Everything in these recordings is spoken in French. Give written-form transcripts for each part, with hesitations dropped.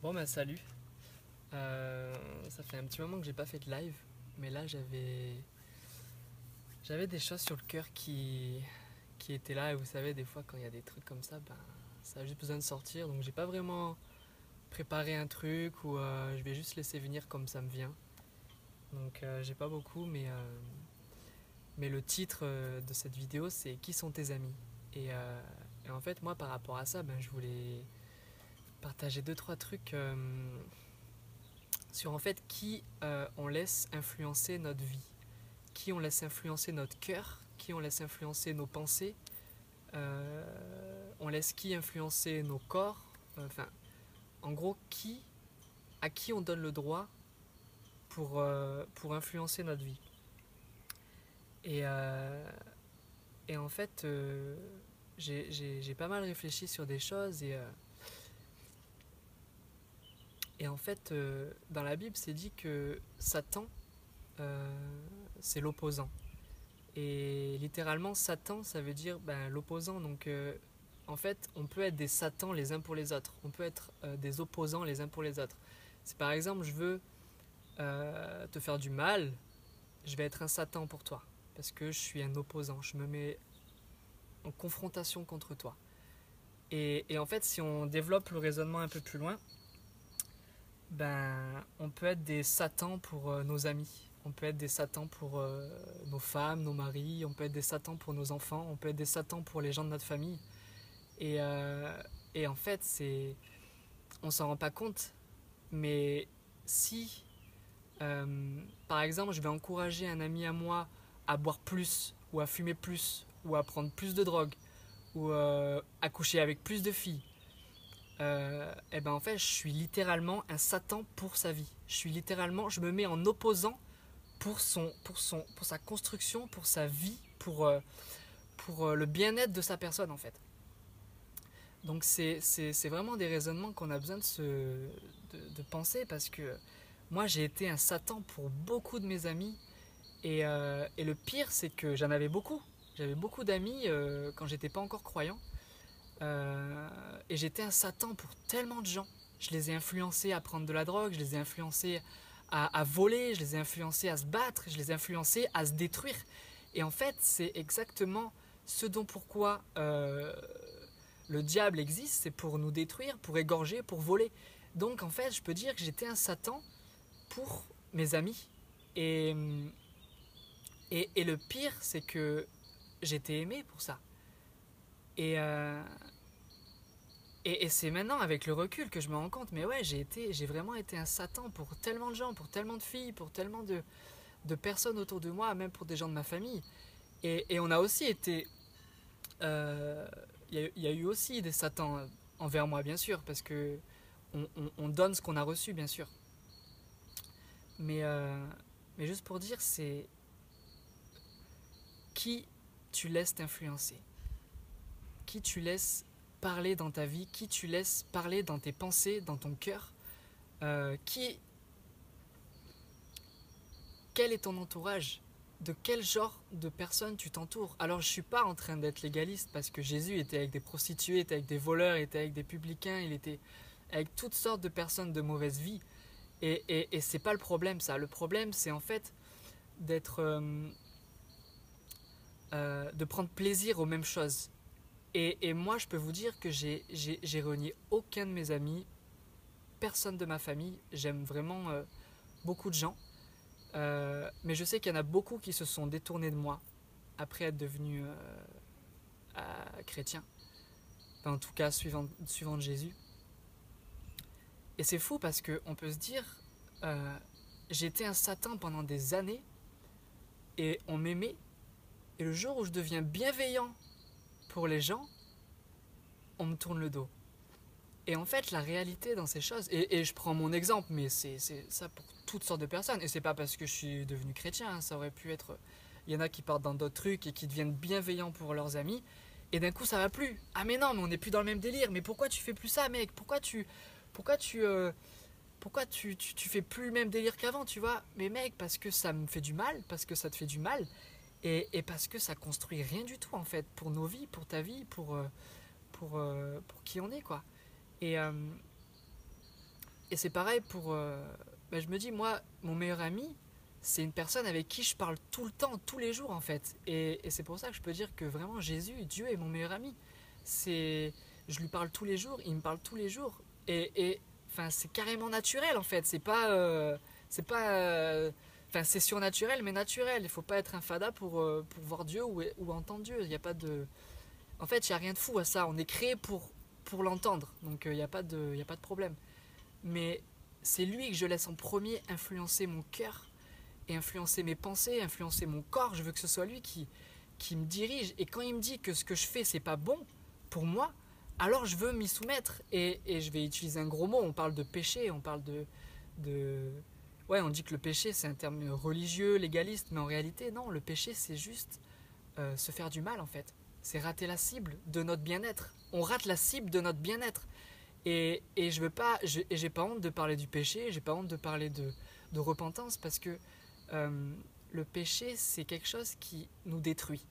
Bon bah salut. Ça fait un petit moment que j'ai pas fait de live, mais là j'avais des choses sur le cœur qui étaient là, et vous savez des fois quand il y a des trucs comme ça, ben ça a juste besoin de sortir, donc j'ai pas vraiment préparé un truc ou je vais juste laisser venir comme ça me vient. Donc j'ai pas beaucoup, mais le titre de cette vidéo c'est Qui sont tes amis? Et en fait moi par rapport à ça, ben je voulais partager deux trois trucs sur en fait qui on laisse influencer notre vie, qui on laisse influencer notre cœur, qui on laisse influencer nos pensées, on laisse qui influencer nos corps, enfin en gros à qui on donne le droit pour influencer notre vie. Et, euh, et en fait j'ai pas mal réfléchi sur des choses et en fait dans la Bible c'est dit que Satan c'est l'opposant. Et littéralement, Satan, ça veut dire ben, l'opposant. Donc, en fait, on peut être des satans les uns pour les autres. On peut être des opposants les uns pour les autres. Si par exemple, je veux te faire du mal, je vais être un satan pour toi. Parce que je suis un opposant. Je me mets en confrontation contre toi. Et en fait, si on développe le raisonnement un peu plus loin, ben, on peut être des satans pour nos amis. On peut être des satans pour nos femmes, nos maris. On peut être des satans pour nos enfants. On peut être des satans pour les gens de notre famille. Et, euh, et en fait, on s'en rend pas compte. Mais si, par exemple, je vais encourager un ami à moi à boire plus, ou à fumer plus, ou à prendre plus de drogue, ou à coucher avec plus de filles, et ben en fait, je suis littéralement un satan pour sa vie. Je me mets en opposant pour sa construction, pour sa vie, pour le bien-être de sa personne en fait. Donc c'est vraiment des raisonnements qu'on a besoin de penser parce que moi j'ai été un satan pour beaucoup de mes amis et le pire c'est que j'en avais beaucoup. J'avais beaucoup d'amis quand j'étais pas encore croyant et j'étais un satan pour tellement de gens. Je les ai influencés à prendre de la drogue, je les ai influencés à voler, je les ai influencés à se battre, je les ai influencés à se détruire. Et en fait c'est exactement ce dont pourquoi le diable existe, c'est pour nous détruire, pour égorger, pour voler. Donc en fait, je peux dire que j'étais un Satan pour mes amis. Et, et le pire, c'est que j'étais aimé pour ça. Et, euh, et c'est maintenant, avec le recul, que je me rends compte, mais ouais, j'ai vraiment été un Satan pour tellement de gens, pour tellement de filles, pour tellement de personnes autour de moi, même pour des gens de ma famille. Et on a aussi été... Il y a eu aussi des Satans envers moi, bien sûr, parce que on donne ce qu'on a reçu, bien sûr. Mais, euh, mais juste pour dire, c'est qui tu laisses t'influencer, qui tu laisses parler dans ta vie, qui tu laisses parler dans tes pensées, dans ton cœur, qui, quel est ton entourage, de quel genre de personnes tu t'entoures. Alors je suis pas en train d'être légaliste parce que Jésus était avec des prostituées, était avec des voleurs, était avec des publicains, il était avec toutes sortes de personnes de mauvaise vie. Et c'est pas le problème ça. Le problème c'est en fait d'être de prendre plaisir aux mêmes choses. Et moi je peux vous dire que j'ai renié aucun de mes amis, personne de ma famille. J'aime vraiment beaucoup de gens. Mais je sais qu'il y en a beaucoup qui se sont détournés de moi après être devenus chrétiens. Enfin, en tout cas suivant Jésus. Et c'est fou parce qu'on peut se dire, j'ai été un Satan pendant des années et on m'aimait. Et le jour où je deviens bienveillant pour les gens, on me tourne le dos. Et en fait, la réalité dans ces choses, et je prends mon exemple, mais c'est ça pour toutes sortes de personnes, et c'est pas parce que je suis devenu chrétien, hein, ça aurait pu être. Il y en a qui partent dans d'autres trucs et qui deviennent bienveillants pour leurs amis, et d'un coup ça va plus. Ah mais non, mais on n'est plus dans le même délire, mais pourquoi tu fais plus ça, mec? Pourquoi tu. Pourquoi tu fais plus le même délire qu'avant, tu vois? Mais mec, parce que ça me fait du mal, parce que ça te fait du mal, et parce que ça construit rien du tout en fait, pour nos vies, pour ta vie, pour qui on est quoi. Et, Et c'est pareil pour... je me dis, moi, mon meilleur ami, c'est une personne avec qui je parle tout le temps, tous les jours en fait. Et c'est pour ça que je peux dire que vraiment Jésus, Dieu est mon meilleur ami. Je lui parle tous les jours, il me parle tous les jours. Enfin, c'est carrément naturel en fait. C'est surnaturel mais naturel. Il faut pas être un fada pour voir Dieu ou entendre Dieu. Il y a pas de... En fait, il n'y a rien de fou à ça. On est créé pour l'entendre. Donc il n'y a pas de problème. Mais c'est lui que je laisse en premier influencer mon cœur et influencer mes pensées, influencer mon corps. Je veux que ce soit lui qui me dirige. Et quand il me dit que ce que je fais, c'est pas bon pour moi, alors je veux m'y soumettre. Et je vais utiliser un gros mot. On parle de péché, on parle de... Ouais, on dit que le péché, c'est un terme religieux, légaliste, mais en réalité, non. Le péché, c'est juste se faire du mal, en fait. C'est rater la cible de notre bien-être. On rate la cible de notre bien-être. Et je veux pas, j'ai pas honte de parler du péché, j'ai pas honte de parler de repentance, parce que le péché, c'est quelque chose qui nous détruit.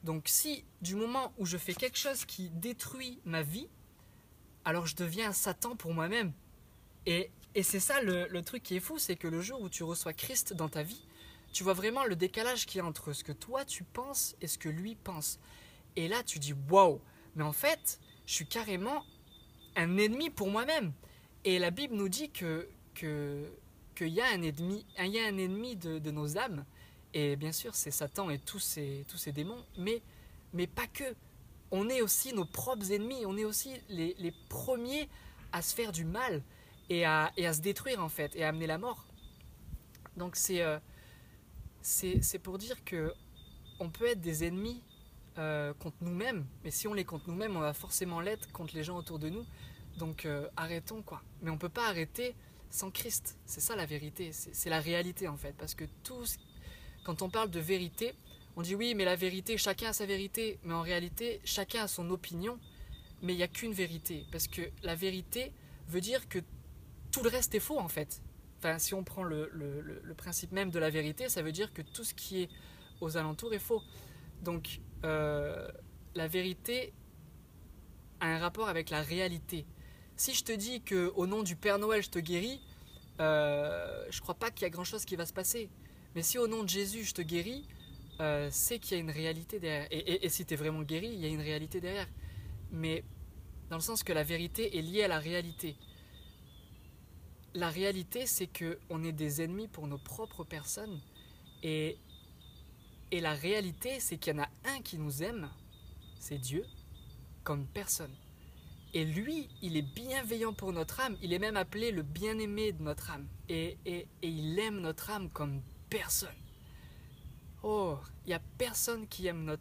Donc si du moment où je fais quelque chose qui détruit ma vie, alors je deviens un Satan pour moi-même. Et c'est ça le truc qui est fou, c'est que le jour où tu reçois Christ dans ta vie, tu vois vraiment le décalage qu'il y a entre ce que toi tu penses et ce que lui pense. Et là tu dis waouh, mais en fait, je suis carrément un ennemi pour moi-même. Et la Bible nous dit qu'il y a un ennemi de nos âmes. Et bien sûr, c'est Satan et tous ces démons, mais pas que. On est aussi nos propres ennemis, on est aussi les premiers à se faire du mal et à se détruire en fait, et à amener la mort. Donc c'est pour dire que on peut être des ennemis contre nous-mêmes, mais si on l'est contre nous-mêmes, on va forcément l'être contre les gens autour de nous. Donc arrêtons quoi. Mais on peut pas arrêter sans Christ. C'est ça la vérité, c'est la réalité en fait. Parce que quand on parle de vérité, on dit oui, mais la vérité, chacun a sa vérité. Mais en réalité, chacun a son opinion. Mais il n'y a qu'une vérité. Parce que la vérité veut dire que tout le reste est faux en fait. Enfin, si on prend le principe même de la vérité, ça veut dire que tout ce qui est aux alentours est faux. Donc la vérité a un rapport avec la réalité. Si je te dis qu'au nom du Père Noël je te guéris, je crois pas qu'il y a grand chose qui va se passer. Mais si au nom de Jésus je te guéris, c'est qu'il y a une réalité derrière. Et si tu es vraiment guéri, il y a une réalité derrière. Mais dans le sens que la vérité est liée à la réalité. La réalité, c'est qu'on est des ennemis pour nos propres personnes. Et la réalité, c'est qu'il y en a un qui nous aime, c'est Dieu, comme personne. Et lui, il est bienveillant pour notre âme. Il est même appelé le bien-aimé de notre âme. Et il aime notre âme comme personne. Oh, il n'y a personne qui aime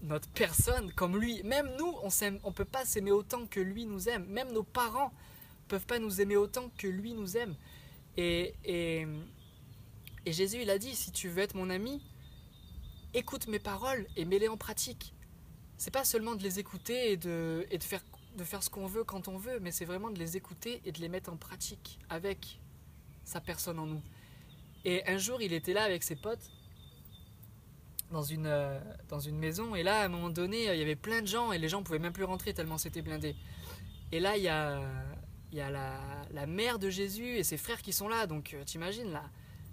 notre personne comme lui. Même nous, on ne peut pas s'aimer autant que lui nous aime. Même nos parents ne peuvent pas nous aimer autant que lui nous aime. Et Jésus, il a dit, si tu veux être mon ami, écoute mes paroles et mets-les en pratique. C'est pas seulement de les écouter et de faire ce qu'on veut quand on veut, mais c'est vraiment de les écouter et de les mettre en pratique avec sa personne en nous. Et un jour, il était là avec ses potes dans une maison, et là, à un moment donné, il y avait plein de gens, et les gens pouvaient même plus rentrer tellement c'était blindé. Et là, il y a la mère de Jésus et ses frères qui sont là, donc t'imagines,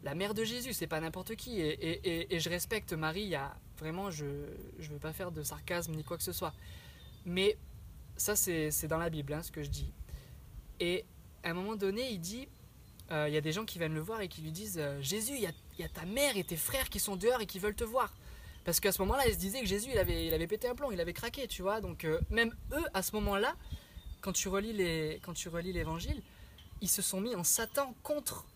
la mère de Jésus, c'est pas n'importe qui, et je respecte Marie, vraiment, je veux pas faire de sarcasme ni quoi que ce soit. Mais ça, c'est dans la Bible, hein, ce que je dis. Et à un moment donné, il dit, il y a des gens qui viennent le voir et qui lui disent Jésus, il y a ta mère et tes frères qui sont dehors et qui veulent te voir. Parce qu'à ce moment-là, ils se disaient que Jésus, il avait pété un plomb, il avait craqué, tu vois. Donc même eux, à ce moment-là, quand tu relis l'évangile, ils se sont mis en Satan contre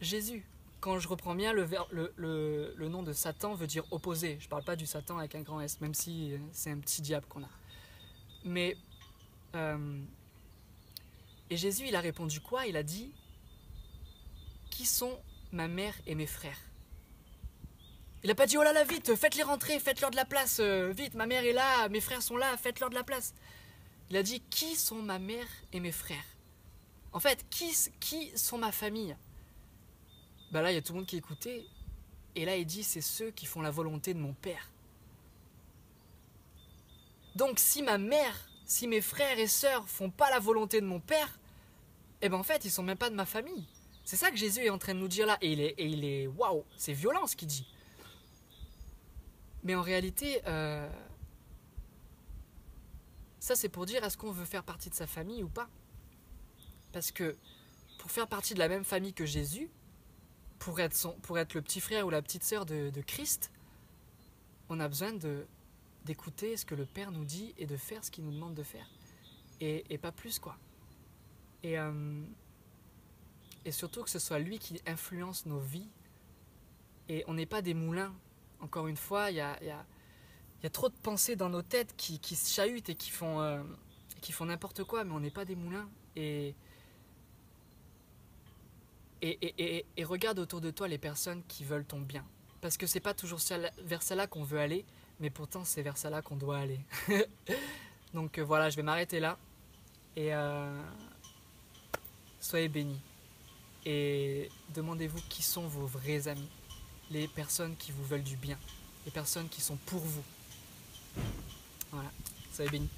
Jésus. Quand je reprends bien, le nom de Satan veut dire opposé. Je parle pas du Satan avec un grand S, même si c'est un petit diable qu'on a. Mais et Jésus, il a répondu quoi? Il a dit, qui sont ma mère et mes frères? Il n'a pas dit, oh là là, vite, faites-les rentrer, faites-leur de la place, vite, ma mère est là, mes frères sont là, faites-leur de la place. Il a dit, qui sont ma mère et mes frères? En fait, qui sont ma famille? Bah là, il y a tout le monde qui écoutait, et là, il dit, c'est ceux qui font la volonté de mon Père. Donc, si ma mère, si mes frères et sœurs font pas la volonté de mon Père, Et ben en fait, ils sont même pas de ma famille. C'est ça que Jésus est en train de nous dire là. Et waouh, c'est violent ce qu'il dit. Mais en réalité, ça c'est pour dire est-ce qu'on veut faire partie de sa famille ou pas. Parce que pour faire partie de la même famille que Jésus, pour être le petit frère ou la petite sœur de Christ, on a besoin d'écouter ce que le Père nous dit et de faire ce qu'il nous demande de faire. Et pas plus quoi. Et surtout que ce soit lui qui influence nos vies. Et on n'est pas des moulins. Encore une fois, il y a trop de pensées dans nos têtes qui se chahutent et qui font n'importe quoi, mais on n'est pas des moulins. Et regarde autour de toi les personnes qui veulent ton bien. Parce que c'est pas toujours vers celle-là qu'on veut aller, mais pourtant c'est vers celle-là qu'on doit aller. Donc voilà, je vais m'arrêter là. Et soyez bénis. Et demandez-vous qui sont vos vrais amis. Les personnes qui vous veulent du bien. Les personnes qui sont pour vous. Voilà, soyez bénis.